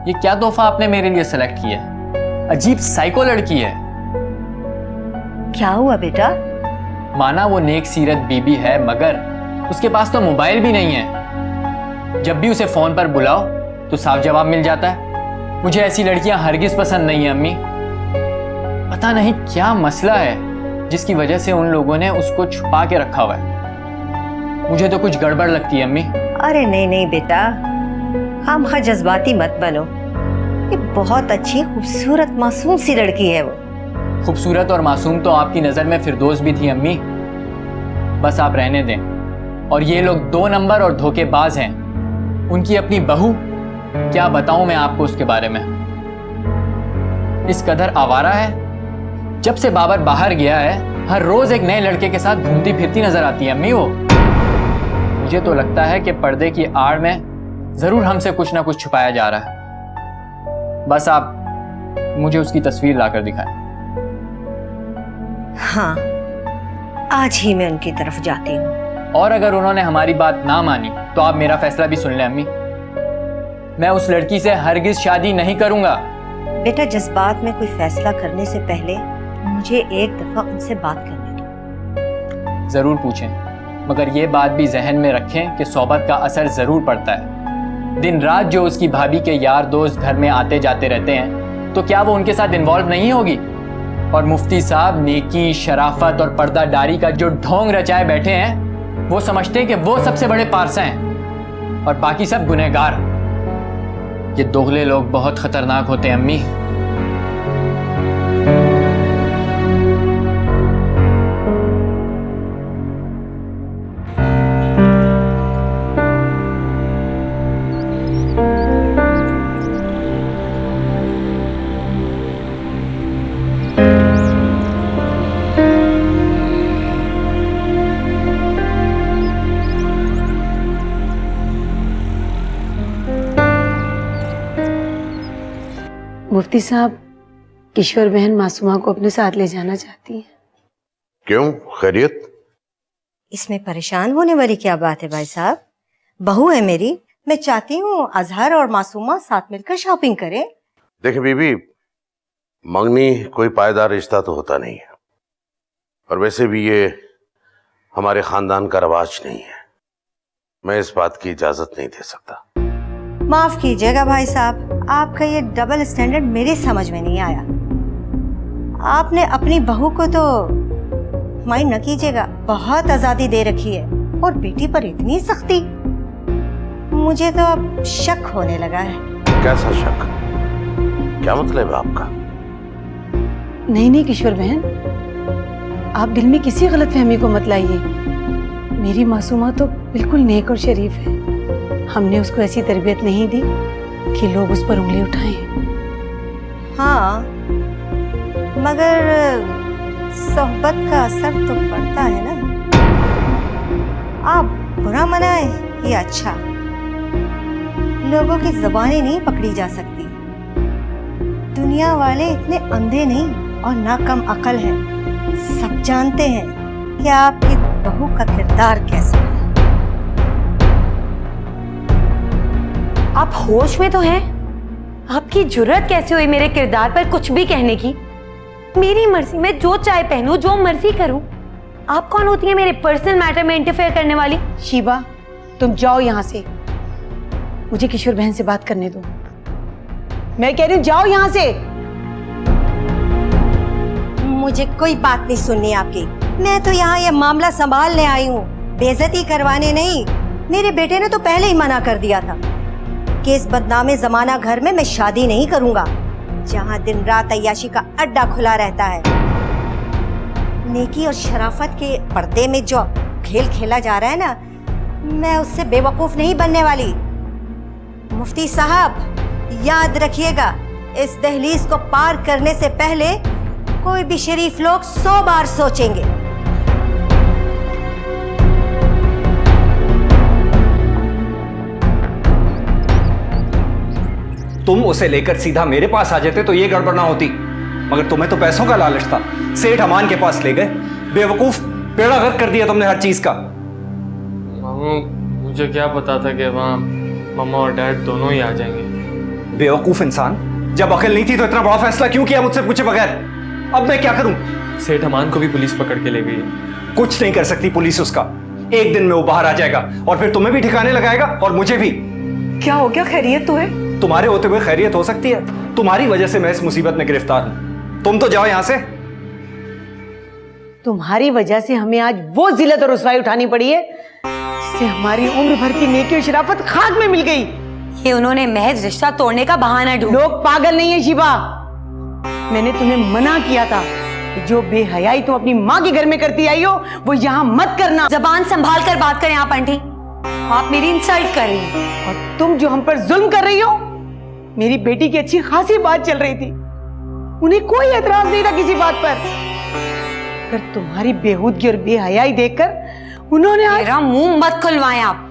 ये क्या तोहफा आपने मेरे लिए सेलेक्ट किया है? अजीब साइको लड़की है। क्या हुआ बेटा? माना वो नेक सीरत बीबी है, मगर उसके पास तो मोबाइल भी नहीं है। जब भी उसे फोन पर बुलाओ तो साफ जवाब मिल जाता है। मुझे ऐसी लड़कियां हरगिज पसंद नहीं है अम्मी। पता नहीं क्या मसला है जिसकी वजह से उन लोगों ने उसको छुपा के रखा हुआ है। मुझे तो कुछ गड़बड़ लगती है अम्मी। अरे नहीं नहीं बेटा, खामखा जज्बाती मत बनो। ये बहुत अच्छी खूबसूरत मासूम सी लड़की है वो। खूबसूरत और मासूम तो आपकी नजर में फिरदौस भी थी अम्मी। बस आप रहने दें। और ये लोग 2 नंबर और धोखेबाज हैं। उनकी अपनी बहू, क्या बताऊं मैं आपको उसके बारे में। इस कदर आवारा है। जब से बाबर बाहर गया है हर रोज एक नए लड़के के साथ घूमती फिरती नजर आती है अम्मी वो। मुझे तो लगता है कि पर्दे की आड़ में जरूर हमसे कुछ ना कुछ छुपाया जा रहा है। बस आप मुझे उसकी तस्वीर लाकर दिखाएं। हाँ, आज ही मैं उनकी तरफ जाती हूँ। और अगर उन्होंने हमारी बात ना मानी तो आप मेरा फैसला भी सुन लें अम्मी। मैं उस लड़की से हरगिज शादी नहीं करूंगा। बेटा, जज्बात में कोई फैसला करने से पहले मुझे एक दफा उनसे बात करने दो। जरूर पूछें, मगर ये बात भी जहन में रखें कि सोबत का असर जरूर पड़ता है। दिन रात जो उसकी भाभी के यार दोस्त घर में आते जाते रहते हैं, तो क्या वो उनके साथ इन्वॉल्व नहीं होगी? और मुफ्ती साहब नेकी, शराफत और पर्दादारी का जो ढोंग रचाए बैठे हैं, वो समझते हैं कि वो सबसे बड़े पारसा हैं और बाकी सब गुनहगार। ये दोगले लोग बहुत खतरनाक होते हैं अम्मी। मुफ्ती साहब, किशोर बहन मासूमा को अपने साथ ले जाना चाहती है। क्यों, खैरियत? इसमें परेशान होने वाली क्या बात है भाई साहब? बहू है मेरी, मैं चाहती हूँ अजहर और मासूमा साथ मिलकर शॉपिंग करें। देखे बीबी, मंगनी कोई पायदार रिश्ता तो होता नहीं है, और वैसे भी ये हमारे खानदान का रवाज नहीं है। मैं इस बात की इजाजत नहीं दे सकता। माफ कीजिएगा भाई साहब, आपका ये डबल स्टैंडर्ड मेरे समझ में नहीं आया। आपने अपनी बहू को तो माइंड न कीजिएगा, बहुत आजादी दे रखी है, और बेटी पर इतनी सख्ती, मुझे तो अब शक होने लगा है। कैसा शक? क्या मतलब है आपका? नहीं नहीं किशोर बहन, आप दिल में किसी गलतफहमी को मत लाइए। मेरी मासूमा तो बिल्कुल नेक और शरीफ है। हमने उसको ऐसी तरबियत नहीं दी कि लोग उस पर उंगली उठाएं। हाँ, मगर सोहबत का असर तो पड़ता है ना। आप बुरा मनाए या अच्छा, लोगों की ज़बानें नहीं पकड़ी जा सकती। दुनिया वाले इतने अंधे नहीं और ना कम अकल है। सब जानते हैं कि आपकी बहू का किरदार कैसा है। आप होश में तो हैं? आपकी जुर्रत कैसे हुई मेरे किरदार पर कुछ भी कहने की? मेरी मर्जी, मैं जो चाहे पहनूं, जो मर्जी करूं। आप कौन होती हैं मेरे पर्सनल मैटर में इंटरफेयर करने वाली? शीबा, तुम जाओ यहाँ से। मुझे किशोर बहन से बात करने दो। मैं कह रही हूँ जाओ यहाँ से। मुझे कोई बात नहीं सुननी आपकी। मैं तो यहाँ ये मामला संभालने आई हूँ, बेइज्जती करवाने नहीं। मेरे बेटे ने तो पहले ही मना कर दिया था कि इस बदनामे जमाना घर में मैं शादी नहीं करूंगा, जहाँ दिन रात अय्याशी का अड्डा खुला रहता है। नेकी और शराफत के पर्दे में जो खेल खेला जा रहा है ना, मैं उससे बेवकूफ नहीं बनने वाली। मुफ्ती साहब, याद रखिएगा, इस दहलीज को पार करने से पहले कोई भी शरीफ लोग 100 बार सोचेंगे। तुम उसे लेकर सीधा मेरे पास आ जाते तो ये गड़बड़ ना होती, मगर तुम्हें तो पैसों का लालच था। सेठ अमान के पास ले गए। बेवकूफ, बेड़ा गर्क कर दिया तुमने हर चीज का। मामू, मुझे क्या पता था कि वहाँ मम्मा और डैड दोनों ही आ जाएंगे। बेवकूफ इंसान, जब अकल नहीं थी तो इतना बड़ा फैसला क्यों किया मुझसे पूछे बगैर? अब मैं क्या करूं? सेठ अमान को भी पुलिस पकड़ के ले गई है। कुछ नहीं कर सकती पुलिस उसका। एक दिन में वो बाहर आ जाएगा और फिर तुम्हें भी ठिकाने लगाएगा और मुझे भी। क्या हो गया? खैरियत तो है? तुम्हारे होते हुए खैरियत हो सकती है? तुम्हारी वजह से मैं इस मुसीबत में गिरफ्तार हूं। तुम तो जाओ यहां से। तुम्हारी वजह से हमें आज वो जिल्लत और रुसवाई उठानी पड़ी है जिससे हमारी उम्र भर की नेकी और शराफत खाक में मिल गई। ये उन्होंने महज रिश्ता तोड़ने का बहाना ढूंढा। लोग पागल नहीं है शिबा। मैंने तुम्हें मना किया था कि जो बेहयाई तुम अपनी माँ के घर में करती आई हो वो यहाँ मत करना। जबान संभाल कर बात करें आप आंटी, आप मेरी इंसल्ट कर रही हैं। और तुम जो हम पर जुल्म कर रही हो, मेरी बेटी की अच्छी खासी बात चल रही थी, उन्हें कोई एतराज नहीं था किसी बात पर। अगर तुम्हारी बेहूदगी और बेहयाई देखकर उन्होंने आज... मेरा मुंह मत खुलवाएं आप।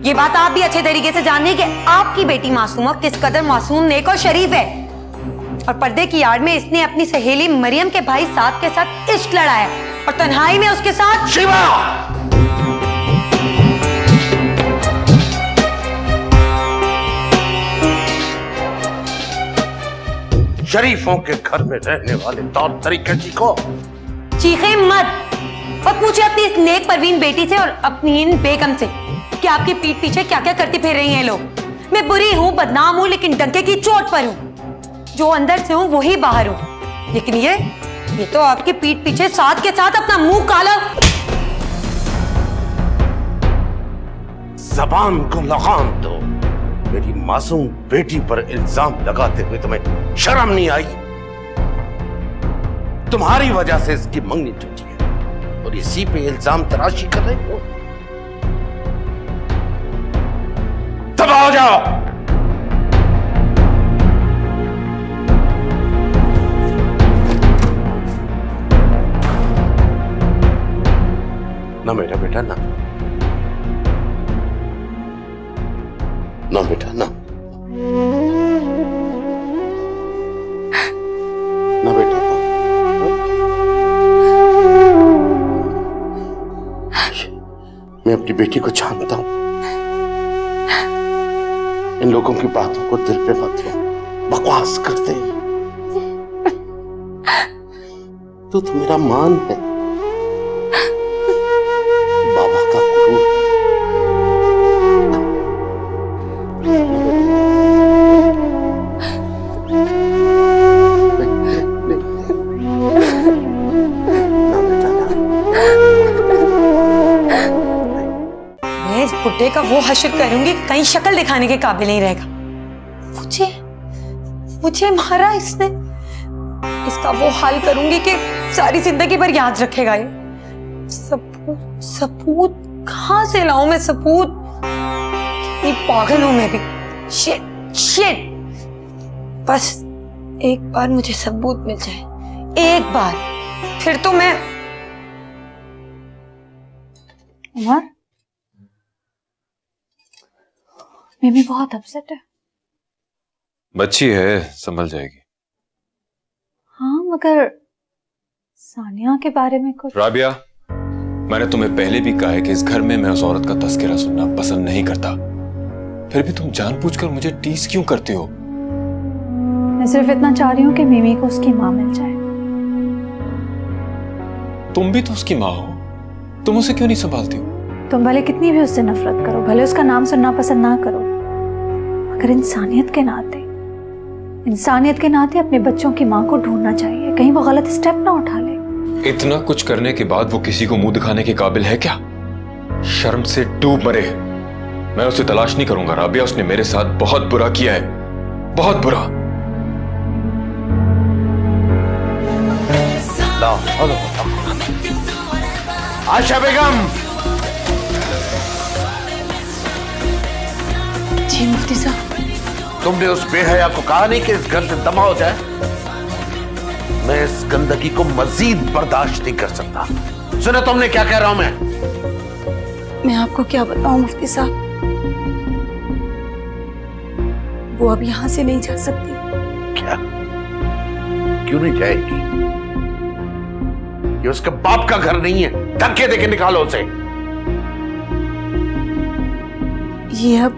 ये बात आप भी अच्छे तरीके से जानते हैं कि आपकी बेटी मासूमा किस कदर मासूम, नेक और शरीफ है। और पर्दे की आड़ में इसने अपनी सहेली मरियम के भाई साद के साथ इश्क लड़ाया और तन्हाई में उसके साथ... शिवा! शरीफों के घर में रहने वाले तौर तरीके सीखो। चीखे मत और पूछे अपनी इस नेक परवीन बेटी से और अपनी इन बेगम से कि आपकी पीठ पीछे क्या क्या करती फिर रही हैं लोग। मैं बुरी हूं, बदनाम हूं, लेकिन डंके की चोट पर हूं। जो अंदर से हूं वही बाहर हूं। लेकिन ये तो आपकी पीठ पीछे साथ के साथ अपना मुंह काला... जबान को लगाम दो। मेरी मासूम बेटी पर इल्जाम लगाते हुए तुम्हें शर्म नहीं आई? तुम्हारी वजह से इसकी मंगनी टूटी है और इसी पे इल्जाम तराशी कर रहे हो। तबाह हो जाओ। ना मेरा बेटा, ना बेटा, ना बेटा, ना। मैं अपनी बेटी को जानता हूं। इन लोगों की बातों को दिल पे मत लो, बकवास करते हैं। तो मेरा मान है, बाबा का गुरूर। मैं इस बुड्ढे का वो हश्र करूंगी कहीं शक्ल दिखाने के काबिल नहीं रहेगा। मुझे मारा इसने, इसका वो हाल करूंगी कि सारी जिंदगी भर याद रखेगा। ये सबूत कहां से लाऊं मैं? सबूत? कितनी पागल हूं मैं भी। शिट। बस एक बार मुझे सबूत मिल जाए, एक बार, फिर तो मैं... उमर, मिमी बहुत अपसेट है। बच्ची है, संभल जाएगी। हाँ, मगर सानिया के बारे में कुछ... राबिया, मैंने तुम्हें पहले भी कहा है कि इस घर में मैं उस औरत का तस्करा सुनना पसंद नहीं करता। फिर भी तुम जानबूझकर मुझे टीज क्यों करते हो? मैं सिर्फ इतना चाह रही हूँ कि मिमी को उसकी माँ मिल जाए। तुम भी तो उसकी माँ हो, तुम उसे क्यों नहीं संभालती हो? तुम भले कितनी भी उससे नफरत करो, भले उसका नाम सुनना पसंद ना करो, मगर इंसानियत के नाते अपने बच्चों की माँ को ढूंढना चाहिए, कहीं वो गलत स्टेप ना उठा ले। इतना कुछ करने के बाद वो किसी को मुंह दिखाने के काबिल है क्या? शर्म से डूब मरे। मैं उसे तलाश नहीं करूंगा राबिया, उसने मेरे साथ बहुत बुरा किया है, बहुत बुरा। आशा बेगम। जी मुफ्ती साहब। तुमने उस बेहया को कहा नहीं कि इस घर से दमा हो जाए? मैं इस गंदगी को मजीद बर्दाश्त नहीं कर सकता। सुनो तुमने क्या कह रहा हूं मैं आपको क्या बताऊं मुफ्ती साहब, वो अब यहां से नहीं जा सकती। क्या? क्यों नहीं जाएगी? ये उसके बाप का घर नहीं है, धक्के देके निकालो उसे। ये अब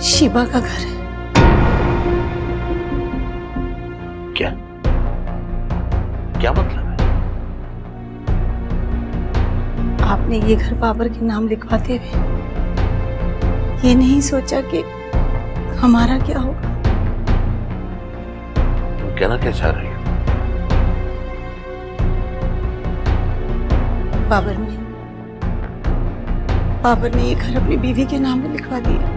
शिबा का घर है। क्या क्या मतलब है? आपने ये घर बाबर के नाम लिखवाते हुए ये नहीं सोचा कि हमारा क्या होगा। तुम कहना क्या चाह रही हो? बाबर ने ये घर अपनी बीवी के नाम पे लिखवा दिया।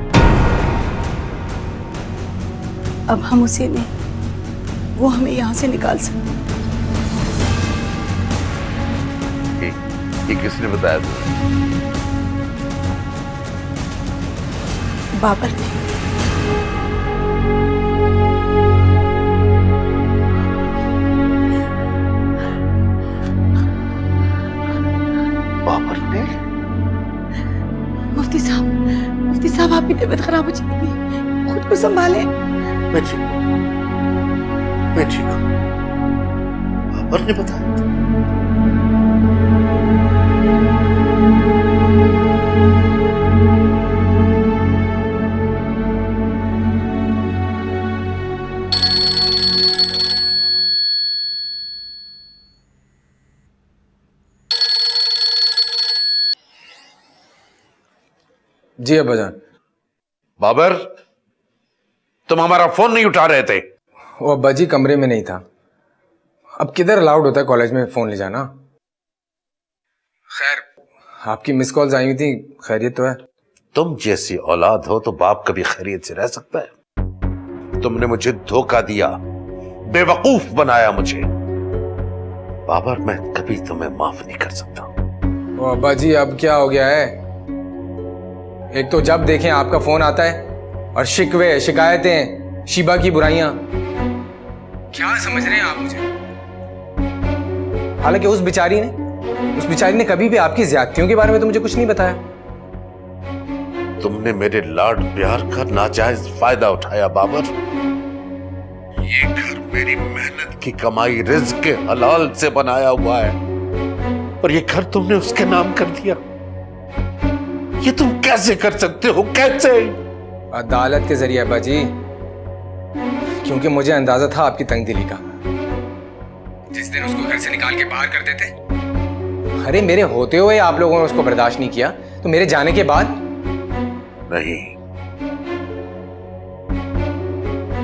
अब हम उसे नहीं, वो हमें यहाँ से निकाल सकते। ये किसने बताया तुम्हें? बाबर ने। बाबर ने? मुफ्ती साहब आपकी तबीयत खराब हो जाएगी, खुद को संभालें। मैं ठीक हूँ। बाबर ने बताया था। जी अब्बाजान। बाबर, तुम हमारा फोन नहीं उठा रहे थे। वो अब्बा जी कमरे में नहीं था। अब किधर अलाउड होता है कॉलेज में फोन ले जाना। खैर, आपकी मिस कॉल्स आई हुई थी, खैरियत तो है? तुम जैसी औलाद हो तो बाप कभी खैरियत से रह सकता है? तुमने मुझे धोखा दिया, बेवकूफ बनाया मुझे। बाबर, मैं कभी तुम्हें माफ नहीं कर सकता। वो अब्बा जी अब क्या हो गया है? एक तो जब देखें आपका फोन आता है और शिकवे, शिकायतें, शिबा की बुराइयां। क्या समझ रहे हैं आप मुझे? हालांकि उस बेचारी ने कभी भी आपकी ज्यादतियों के बारे में तो मुझे कुछ नहीं बताया। तुमने मेरे लाड प्यार का नाजायज फायदा उठाया बाबर। ये घर मेरी मेहनत की कमाई, रिज्क के हलाल से बनाया हुआ है, और ये घर तुमने उसके नाम कर दिया। ये तुम कैसे कर सकते हो? कैसे? अदालत के जरिए अब्बा जी, क्योंकि मुझे अंदाजा था आपकी तंगदिली का। जिस दिन उसको घर से निकाल के बाहर कर देते, अरे मेरे होते हुए आप लोगों ने उसको बर्दाश्त नहीं किया, तो मेरे जाने के बाद? नहीं,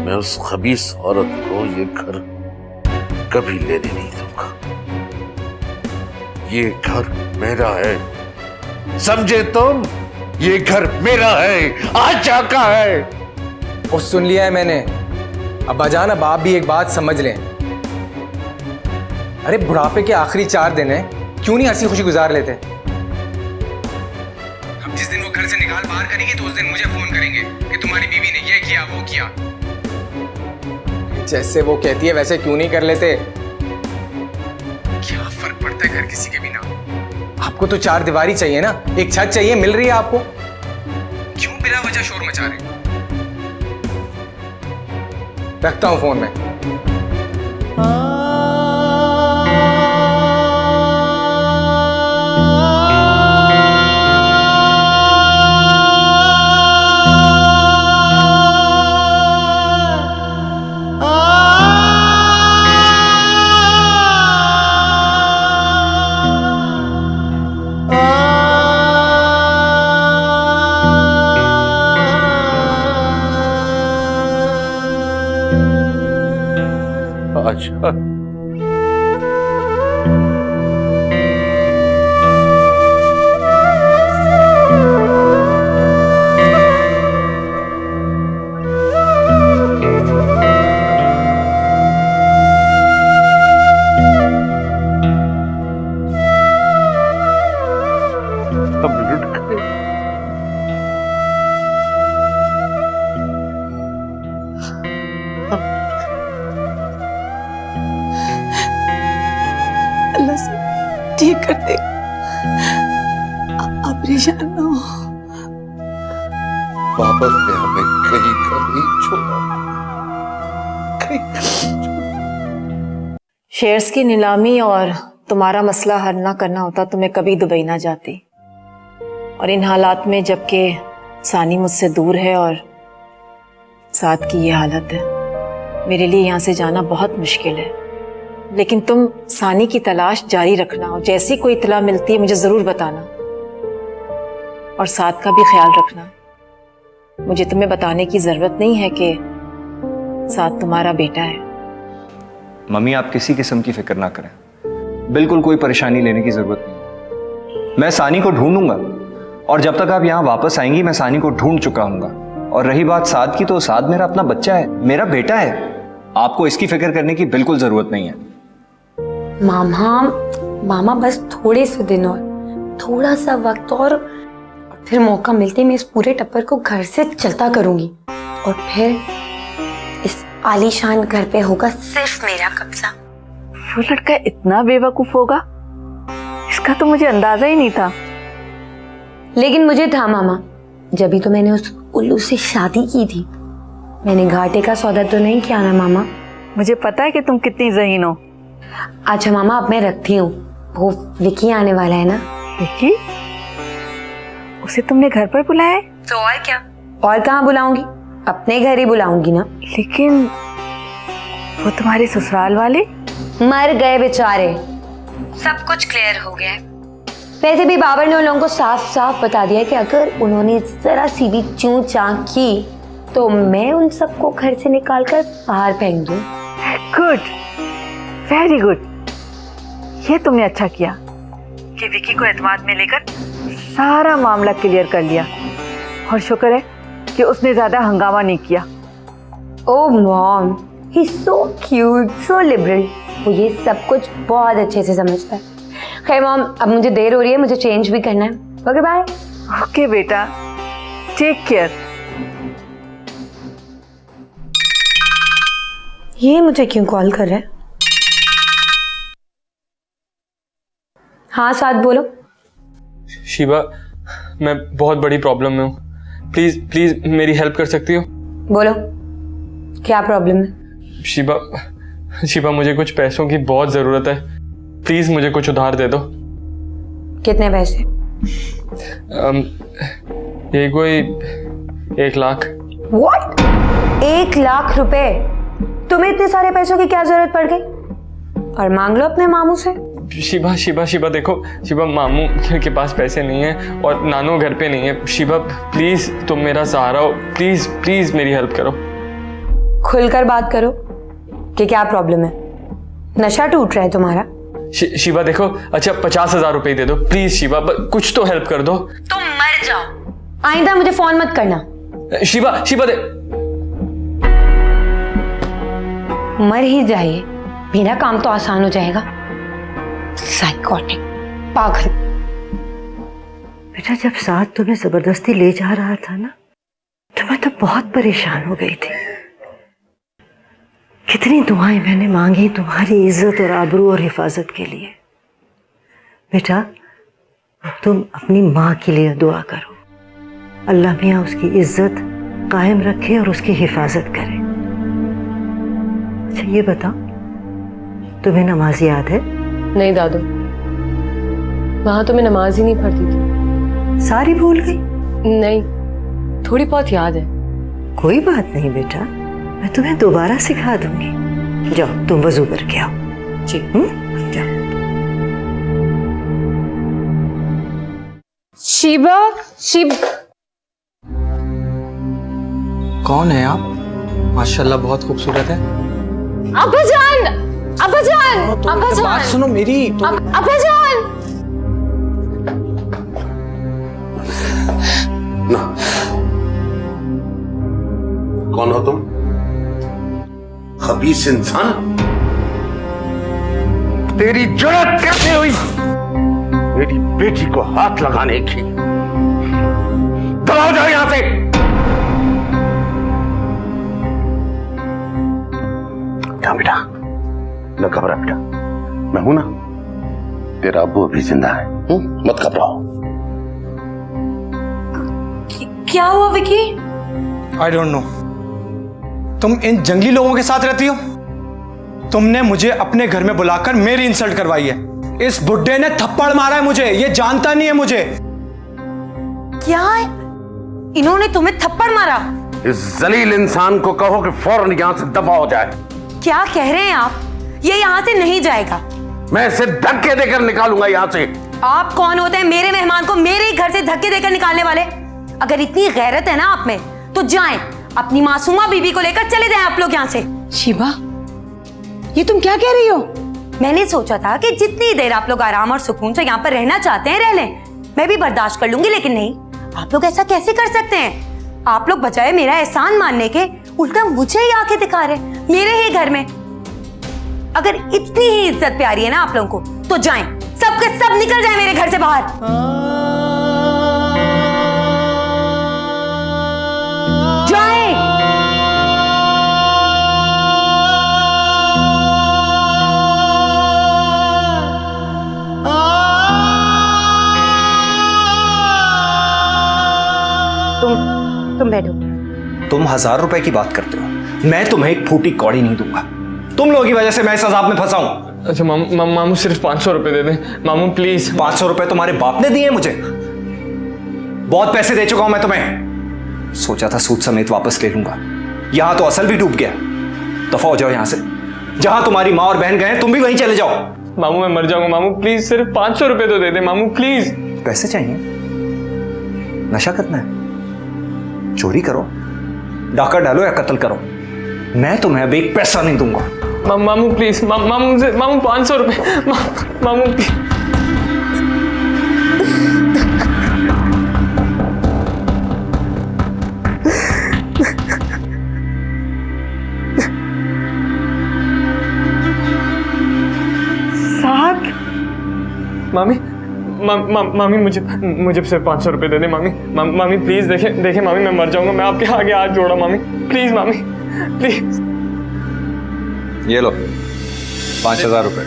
मैं उस खबीस औरत को ये घर कभी लेने नहीं दूंगा। ये घर मेरा है, समझे तुम? ये घर मेरा है, आचा का है। और सुन लिया है मैंने। अब्बाजान, अब आप भी एक बात समझ लें। अरे बुढ़ापे के आखिरी 4 दिन हैं, क्यों नहीं हंसी खुशी गुजार लेते? अब जिस दिन वो घर से निकाल बाहर करेगी तो उस दिन मुझे फोन करेंगे कि तुम्हारी बीवी ने ये किया वो किया। जैसे वो कहती है वैसे क्यों नहीं कर लेते? क्या फर्क पड़ता है घर किसी के बिना? आपको तो 4 दीवारी चाहिए ना, एक छत चाहिए, मिल रही है आपको। क्यों बिना वजह शोर मचा रहे? रखता हूं फोन में। अच्छा, हम लुट गए। अल्लाह से ठीक कर दे, आप परेशान ना हो। बाबर ने हमें कहीं का नहीं छोड़ा, शेयर्स की नीलामी और तुम्हारा मसला हल ना करना होता तो मैं कभी दुबई ना जाती। और इन हालात में जबकि सानी मुझसे दूर है और साथ की ये हालत है, मेरे लिए यहाँ से जाना बहुत मुश्किल है। लेकिन तुम सानी की तलाश जारी रखना और जैसी कोई इत्तला मिलती है मुझे जरूर बताना, और साथ का भी ख्याल रखना। मुझे तुम्हें बताने की जरूरत नहीं है कि साथ तुम्हारा बेटा है। मम्मी, आप किसी किस्म की फिक्र ना करें, बिल्कुल कोई परेशानी लेने की जरूरत नहीं। मैं सानी को ढूंढूंगा, और जब तक आप यहाँ वापस आएंगी मैं सानी को ढूंढ चुका हूँगा। और रही बात साद की, तो साद मेरा अपना बच्चा है, मेरा बेटा है। आपको इसकी फिक्र करने की बिल्कुल जरूरत नहीं है। मामा बस थोड़े से दिन और, थोड़ा सा वक्त और फिर मौका मिलते ही मैं इस पूरे टप्पर को घर से चलता करूंगी, और फिर इस आलीशान घर पे होगा सिर्फ मेरा कब्जा। वो लड़का इतना बेवकूफ होगा, इसका तो मुझे अंदाजा ही नहीं था। लेकिन मुझे था मामा, जब भी तो मैंने उस उल्लू से शादी की थी। मैंने घाटे का सौदा तो नहीं किया ना मामा। मुझे पता है कि तुम कितनी ज़हीन हो। अच्छा मामा, अब मैं रखती हूँ, वो विकी आने वाला है ना। विकी? उसे तुमने घर पर बुलाया है? तो और क्या, और कहाँ बुलाऊंगी, अपने घर ही बुलाऊंगी ना। लेकिन वो तुम्हारे ससुराल वाले मर गए बेचारे, सब कुछ क्लियर हो गया। वैसे भी बाबर ने उन लोगों को साफ साफ बता दिया कि अगर उन्होंने जरा सी भी चूं चां की तो मैं उन सबको घर से निकाल कर बाहर फेंक दूं। Good, very good. ये तुमने अच्छा किया कि विकी को एतमाद में लेकर सारा मामला क्लियर कर लिया, और शुक्र है कि उसने ज्यादा हंगामा नहीं किया। Oh mom, he is so cute, so liberal. वो ये सब कुछ बहुत अच्छे से समझता है। खैर मॉम, अब मुझे देर हो रही है, मुझे चेंज भी करना है। Okay bye. ओके बेटा, टेक केयर। ये मुझे क्यों कॉल कर रहा है? हाँ साथ बोलो। शिवा, मैं बहुत बड़ी प्रॉब्लम में हूँ, प्लीज प्लीज मेरी हेल्प कर सकती हो? बोलो, क्या प्रॉब्लम है? शिवा, मुझे कुछ पैसों की बहुत जरूरत है, प्लीज मुझे कुछ उधार दे दो। कितने पैसे? ये कोई 1 लाख। What? 1 लाख रुपए? तुम्हें इतने सारे पैसों की क्या जरूरत पड़ गई? और मांग लो अपने मामू से। शिवा देखो, शिवा मामू के पास पैसे नहीं है और नानू घर पे नहीं है। शिवा प्लीज तुम मेरा सहारा हो, प्लीज प्लीज मेरी हेल्प करो। खुलकर बात करो कि क्या प्रॉब्लम है। नशा टूट रहा है तुम्हारा? शिवा देखो, अच्छा 50,000 रुपए दे दो प्लीज। शिवा कुछ तो हेल्प कर दो। तुम मर जाओ, आइंदा मुझे फोन मत करना। शिवा दे। मर ही जाइए, मेरा काम तो आसान हो जाएगा। साइकोटिक पागल। बेटा, जब साथ तुम्हें जबरदस्ती ले जा रहा था ना, तो मैं तो बहुत परेशान हो गई थी। कितनी दुआएं मैंने मांगी तुम्हारी इज्जत और आबरू और हिफाजत के लिए। बेटा, अब तुम अपनी माँ के लिए दुआ करो, अल्लाह मियाँ उसकी इज्जत कायम रखे और उसकी हिफाजत करे। अच्छा ये बताओ, तुम्हें नमाज याद है? नहीं दादू, वहां तो मैं नमाज ही नहीं पढ़ती थी। सारी भूल गई? नहीं, थोड़ी बहुत याद है। कोई बात नहीं बेटा, मैं तुम्हें दोबारा सिखा दूंगी। जाओ तुम वजू करके आओ। जी। जाओ। शिवा, कौन है आप? माशाल्लाह बहुत खूबसूरत है। अब्बाजान, बात सुनो मेरी। अब्बाजान। ना, कौन हो तुम? खबीस इंसान, तेरी जुर्रत कैसे हुई मेरी बेटी को हाथ लगाने की? दबाओ जाओ यहां से। क्या बेटा, न घबरा बेटा, मैं हूं ना, तेरा अब्बू अभी जिंदा है। मत घबराओ। क्या हुआ विकी? I don't know. तुम इन जंगली लोगों के साथ रहती हो? तुमने मुझे अपने घर में बुलाकर मेरी इंसल्ट करवाई है। इस बुड्ढे ने थप्पड़ मारा है मुझे, ये जानता नहीं है मुझे। क्या? इन्होंने तुम्हें थप्पड़ मारा? इस जलील इंसान को कहो कि फौरन यहां से दफा हो जाए। क्या कह रहे हैं आप? ये यहाँ से नहीं जाएगा। मैं इसे धक्के देकर निकालूंगा यहां से। आप कौन होते हैं मेरे मेहमान को मेरे ही घर से धक्के देकर निकालने वाले? अगर इतनी गैरत है ना आप में तो जाएं, अपनी मासूमा बीबी को लेकर चले जाएं आप लोग यहाँ से। शिवा, ये तुम क्या कह रही हो? मैंने सोचा था कि जितनी देर आप लोग आराम और सुकून से यहाँ पर रहना चाहते हैं रह लें, मैं भी बर्दाश्त कर लूंगी, लेकिन नहीं, आप लोग ऐसा कैसे कर सकते हैं? आप लोग बजाय मेरा एहसान मानने के उल्टा मुझे ही आंखें दिखा रहे मेरे ही घर में। अगर इतनी ही इज्जत प्यारी है ना आप लोगों को तो जाएं, सबके सब निकल जाएं मेरे घर से बाहर। जाएं। तुम बैठो। तुम 1000 रुपए की बात करते हो, मैं तुम्हें एक फूटी कौड़ी नहीं दूंगा। तुम लोगों की वजह से मैं इस अजाब में फंसा हूं। अच्छा मामू सिर्फ 500 रुपए दे दें मामू प्लीज। 500 रुपए तुम्हारे बाप ने दिए मुझे? बहुत पैसे दे चुका हूं मैं तुम्हें। सोचा था सूद समेत वापस ले लूंगा, यहां तो असल भी डूब गया। दफा हो जाओ यहां से। जहां तुम्हारी माँ और बहन गए तुम भी वहीं चले जाओ। मामू मैं मर जाऊंगा मामू, प्लीज सिर्फ 500 रुपए तो दे दे मामू प्लीज। पैसे चाहिए? नशा करना है? चोरी करो, डाका डालो या कत्ल करो, मैं तुम्हें अभी एक पैसा नहीं दूंगा। मामू प्लीज, मामू 500 रुपए मामू प्लीज। मामी मामी मुझे सिर्फ 500 रुपए दे दे मामी प्लीज। देखे मामी मैं मर जाऊंगा, मैं आपके आगे हाथ जोड़ा मामी प्लीज मामी प्लीज। ये लो 5000 रुपए।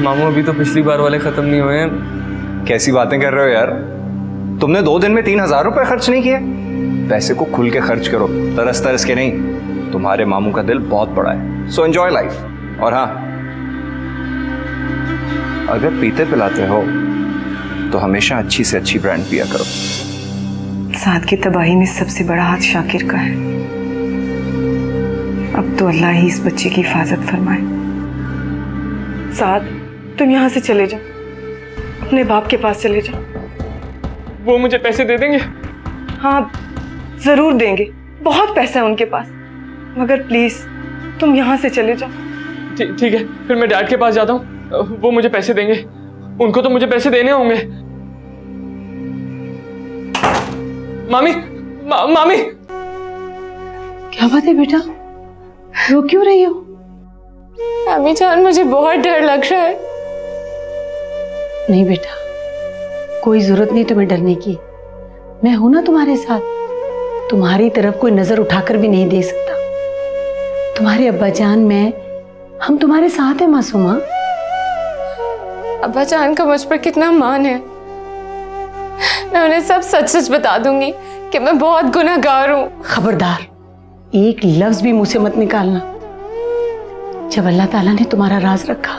मामू अभी तो पिछली बार वाले खत्म नहीं हुए हैं। कैसी बातें कर रहे हो यार? तुमने 2 दिन में 3000 रुपए खर्च नहीं किए? पैसे को खुल के खर्च करो, तरस तरस के नहीं। तुम्हारे मामू का दिल बहुत बड़ा है, सो एंजॉय लाइफ। और हाँ, अगर पीते पिलाते हो तो हमेशा अच्छी से अच्छी ब्रांड पिया करो। साद की तबाही में सबसे बड़ा हाथ शाकिर का है। अब तो अल्लाह ही इस बच्चे की हिफाजत फरमाए। साद तुम यहाँ से चले जाओ, अपने बाप के पास चले जाओ। वो मुझे पैसे दे देंगे? हाँ जरूर देंगे, बहुत पैसा है उनके पास, मगर प्लीज तुम यहाँ से चले जाओ। ठीक है, फिर मैं डैड के पास जाता हूँ, वो मुझे पैसे देंगे। उनको तो मुझे पैसे देने होंगे। मामी मामी। क्या बात है बेटा, रो क्यों रही हो? अम्मी जान मुझे बहुत डर लग रहा है। नहीं बेटा, कोई जरूरत नहीं तुम्हें डरने की। मैं हूं ना तुम्हारे साथ। तुम्हारी तरफ कोई नजर उठाकर भी नहीं दे सकता। तुम्हारे अब्बा जान, मैं, हम तुम्हारे साथ हैं मासूमा। अब्बा जान का मुझ पर कितना मान है। मैं उन्हें सब सच सच बता दूंगी कि मैं बहुत गुनहगार हूँ। खबरदार, एक लफ्ज भी मुंह से मत निकालना। जब अल्लाह ताला ने तुम्हारा राज रखा,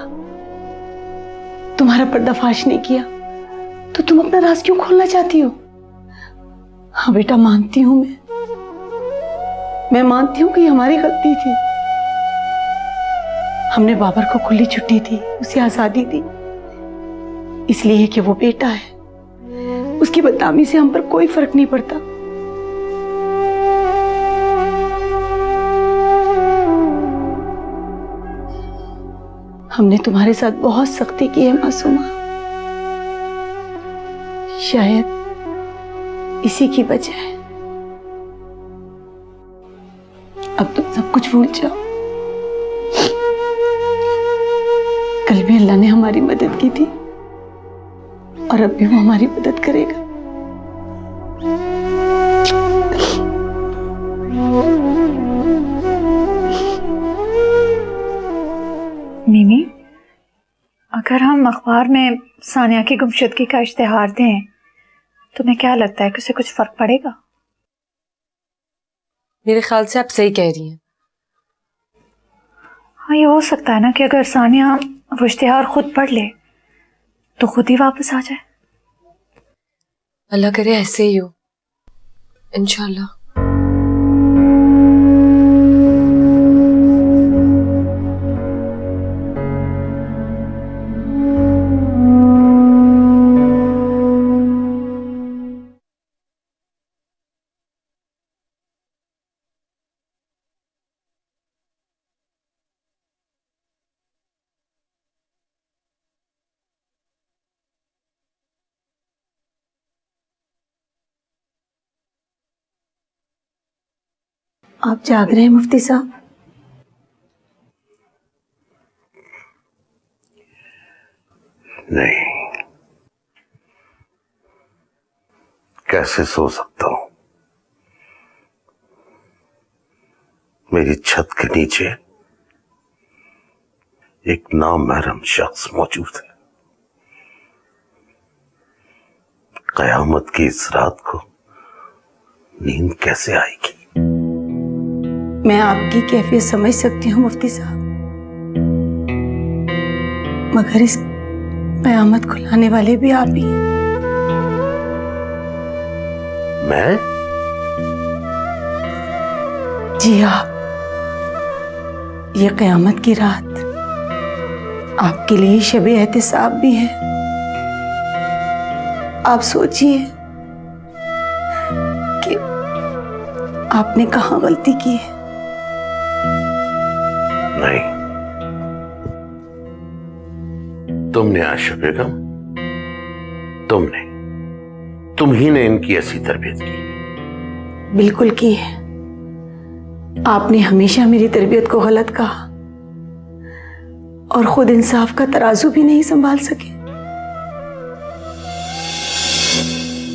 तुम्हारा पर्दाफाश नहीं किया, तो तुम अपना राज क्यों खोलना चाहती हो? हाँ बेटा, मानती हूं मैं मानती हूं कि हमारी गलती थी। हमने बाबर को खुली छुट्टी दी, उसे आजादी दी, इसलिए कि वो बेटा है। उसकी बदनामी से हम पर कोई फर्क नहीं पड़ता। हमने तुम्हारे साथ बहुत सख्ती की है मासूमा। शायद इसी की वजह है। अब तुम सब कुछ भूल जाओ। कल भी अल्लाह ने हमारी मदद की थी और अब भी वो हमारी मदद करेगा। मिमी, अगर हम अखबार में सानिया की गुमशुदगी का इश्तिहार दें, तुम्हें क्या लगता है कि उसे कुछ फर्क पड़ेगा? मेरे ख्याल से आप सही कह रही हैं। हाँ, ये हो सकता है ना कि अगर सानिया वो इश्तिहार खुद पढ़ ले तो खुद ही वापस आ जाए। अल्लाह करे ऐसे ही हो। इंशाल्लाह। आप जाग रहे हैं मुफ्ती साहब? नहीं, कैसे सो सकता हूं? मेरी छत के नीचे एक नामहरम शख्स मौजूद है। कयामत की इस रात को नींद कैसे आएगी? मैं आपकी कैफियत समझ सकती हूँ मुफ्ती साहब, मगर इस कयामत को लाने वाले भी आप ही हैं। मैं? जी आप। ये कयामत की रात आपके लिए शब-ए एहतिसाब भी है। आप सोचिए कि आपने कहाँ गलती की है। नहीं, तुमने आशा बेगम, तुम ही ने इनकी ऐसी तरबियत की। बिल्कुल की है। आपने हमेशा मेरी तरबियत को गलत कहा और खुद इंसाफ का तराजू भी नहीं संभाल सके।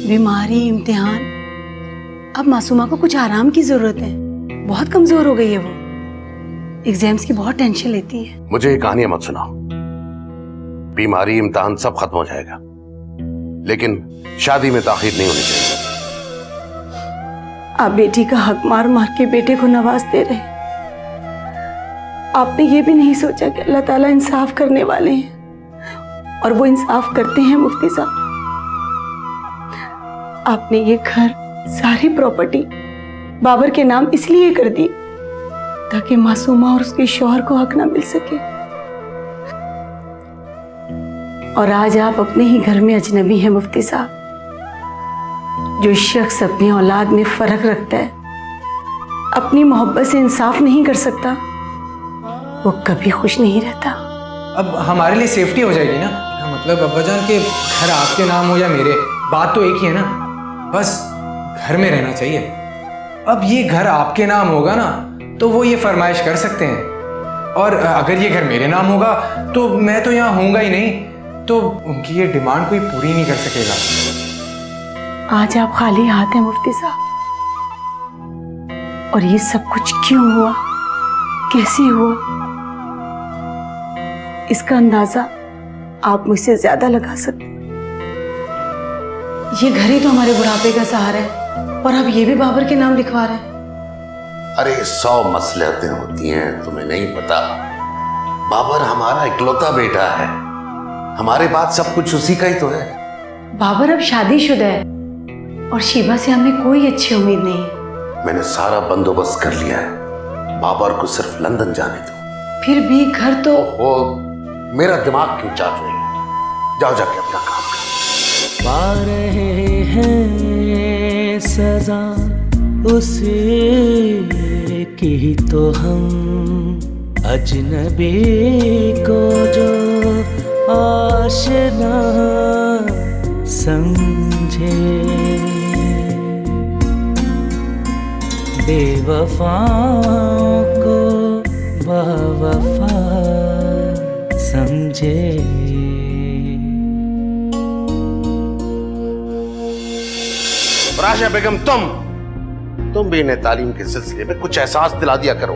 बीमारी, इम्तिहान, अब मासूमा को कुछ आराम की जरूरत है। बहुत कमजोर हो गई है वो। एग्जाम्स की बहुत टेंशन लेती है। मुझे ये कहानियां मत सुनाओ। बीमारी, इम्तिहान सब खत्म हो जाएगा, लेकिन शादी में ताखीर नहीं होनी चाहिए। आप बेटी का हक मार मार के बेटे को नवाजते रहे। आपने ये भी नहीं सोचा कि अल्लाह ताला इंसाफ करने वाले हैं और वो इंसाफ करते हैं मुफ्ती साहब। आपने ये घर, सारी प्रॉपर्टी बाबर के नाम इसलिए कर दी ताकि मासूमा और उसके शौहर को हक ना मिल सके। और आज आप अपने ही घर में अजनबी हैं मुफ्ती साहब। जो शख्स अपनी औलाद में फर्क रखता है, अपनी मोहब्बत से इंसाफ नहीं कर सकता, वो कभी खुश नहीं रहता। अब हमारे लिए सेफ्टी हो जाएगी ना। मतलब अब्बाजान के घर आपके नाम हो या मेरे, बात तो एक ही है ना। बस घर में रहना चाहिए। अब ये घर आपके नाम होगा ना तो वो ये फरमाइश कर सकते हैं, और अगर ये घर मेरे नाम होगा तो मैं तो यहाँ होऊंगा ही नहीं, तो उनकी ये डिमांड कोई पूरी नहीं कर सकेगा। आज आप खाली हाथ हैं मुफ्ती साहब, और ये सब कुछ क्यों हुआ, कैसे हुआ, इसका अंदाजा आप मुझसे ज्यादा लगा सकते। ये घर ही तो हमारे बुढ़ापे का सहारा है, और अब ये भी बाबर के नाम लिखवा रहे हैं। अरे 100 मसलहतें होती हैं, तुम्हें नहीं पता? बाबर हमारा इकलौता बेटा है, हमारे बाद सब कुछ उसी का ही तो है। बाबर अब शादीशुदा है और शीबा से हमें कोई अच्छी उम्मीद नहीं है। मैंने सारा बंदोबस्त कर लिया है, बाबर को सिर्फ लंदन जाने दो। फिर भी घर तो वो मेरा दिमाग क्यों चाट रही है? जाओ जाके अपना काम करो। पा रहे हैं सजा उसे की तो हम अजनबी को जो आशना समझे, बेवफाओं को बावफा समझे। राशा बेगम, तुम भी इन्हें तालीम के सिलसिले में कुछ एहसास दिला दिया करो,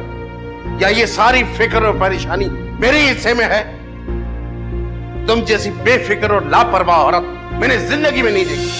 या ये सारी फिक्र और परेशानी मेरे हिस्से में है? तुम जैसी बेफिक्र और लापरवाह औरत मैंने जिंदगी में नहीं देखी।